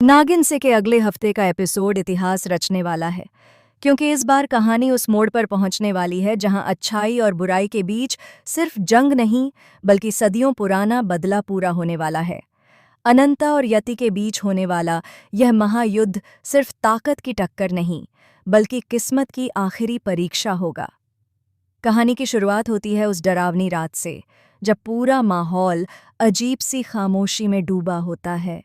नागिन से के अगले हफ्ते का एपिसोड इतिहास रचने वाला है, क्योंकि इस बार कहानी उस मोड़ पर पहुंचने वाली है जहां अच्छाई और बुराई के बीच सिर्फ जंग नहीं बल्कि सदियों पुराना बदला पूरा होने वाला है। अनंता और यति के बीच होने वाला यह महायुद्ध सिर्फ ताकत की टक्कर नहीं बल्कि किस्मत की आखिरी परीक्षा होगा। कहानी की शुरुआत होती है उस डरावनी रात से, जब पूरा माहौल अजीब सी खामोशी में डूबा होता है।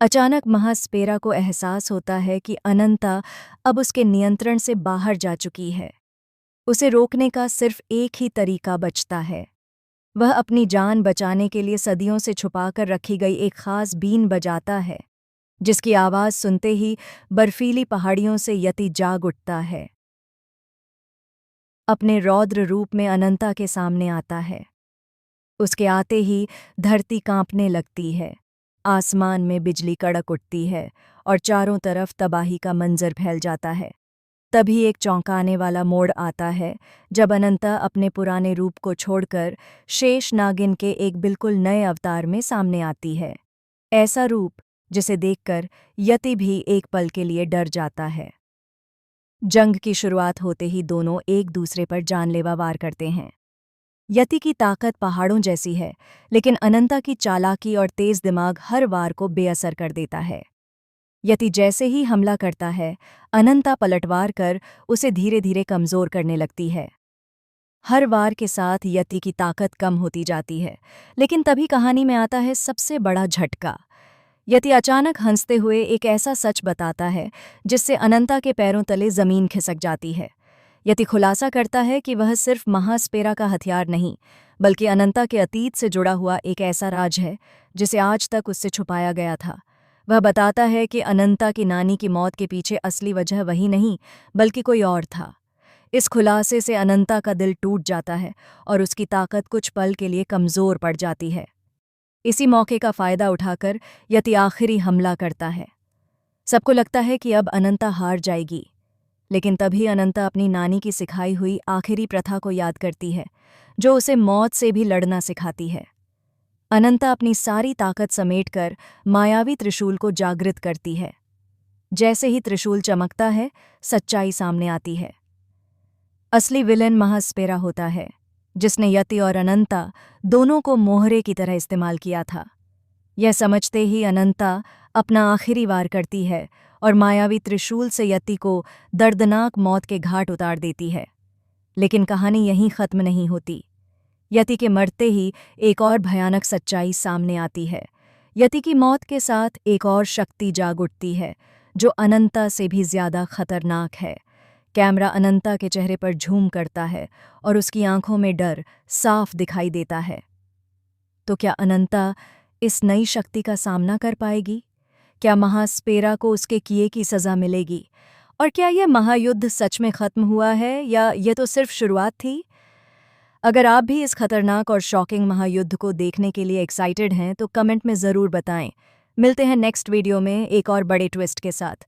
अचानक महास्पेरा को एहसास होता है कि अनंता अब उसके नियंत्रण से बाहर जा चुकी है। उसे रोकने का सिर्फ एक ही तरीका बचता है। वह अपनी जान बचाने के लिए सदियों से छुपाकर रखी गई एक खास बीन बजाता है, जिसकी आवाज़ सुनते ही बर्फीली पहाड़ियों से यति जाग उठता है। अपने रौद्र रूप में अनंता के सामने आता है। उसके आते ही धरती कांपने लगती है, आसमान में बिजली कड़क उठती है और चारों तरफ तबाही का मंजर फैल जाता है। तभी एक चौंकाने वाला मोड़ आता है, जब अनंता अपने पुराने रूप को छोड़कर शेष नागिन के एक बिल्कुल नए अवतार में सामने आती है। ऐसा रूप जिसे देखकर यति भी एक पल के लिए डर जाता है। जंग की शुरुआत होते ही दोनों एक दूसरे पर जानलेवा वार करते हैं। यति की ताकत पहाड़ों जैसी है, लेकिन अनंता की चालाकी और तेज दिमाग हर वार को बेअसर कर देता है। यति जैसे ही हमला करता है, अनंता पलटवार कर उसे धीरे धीरे कमजोर करने लगती है। हर वार के साथ यति की ताकत कम होती जाती है, लेकिन तभी कहानी में आता है सबसे बड़ा झटका। यति अचानक हंसते हुए एक ऐसा सच बताता है जिससे अनंता के पैरों तले जमीन खिसक जाती है। यति खुलासा करता है कि वह सिर्फ महास्पेरा का हथियार नहीं, बल्कि अनंता के अतीत से जुड़ा हुआ एक ऐसा राज है जिसे आज तक उससे छुपाया गया था। वह बताता है कि अनंता की नानी की मौत के पीछे असली वजह वही नहीं बल्कि कोई और था। इस खुलासे से अनंता का दिल टूट जाता है और उसकी ताकत कुछ पल के लिए कमज़ोर पड़ जाती है। इसी मौके का फ़ायदा उठाकर यति आखिरी हमला करता है। सबको लगता है कि अब अनंता हार जाएगी, लेकिन तभी अनंता अपनी नानी की सिखाई हुई आखिरी प्रथा को याद करती है, जो उसे मौत से भी लड़ना सिखाती है। अनंता अपनी सारी ताकत समेटकर मायावी त्रिशूल को जागृत करती है। जैसे ही त्रिशूल चमकता है, सच्चाई सामने आती है। असली विलेन महास्पेरा होता है, जिसने यति और अनंता दोनों को मोहरे की तरह इस्तेमाल किया था। यह समझते ही अनंता अपना आखिरी वार करती है और मायावी त्रिशूल से यति को दर्दनाक मौत के घाट उतार देती है। लेकिन कहानी यहीं खत्म नहीं होती। यति के मरते ही एक और भयानक सच्चाई सामने आती है। यति की मौत के साथ एक और शक्ति जाग उठती है, जो अनंता से भी ज्यादा खतरनाक है। कैमरा अनंता के चेहरे पर झूम करता है और उसकी आंखों में डर साफ दिखाई देता है। तो क्या अनंता इस नई शक्ति का सामना कर पाएगी? क्या महास्पेरा को उसके किए की सज़ा मिलेगी? और क्या यह महायुद्ध सच में खत्म हुआ है या यह तो सिर्फ शुरुआत थी? अगर आप भी इस खतरनाक और शॉकिंग महायुद्ध को देखने के लिए एक्साइटेड हैं तो कमेंट में ज़रूर बताएं। मिलते हैं नेक्स्ट वीडियो में एक और बड़े ट्विस्ट के साथ।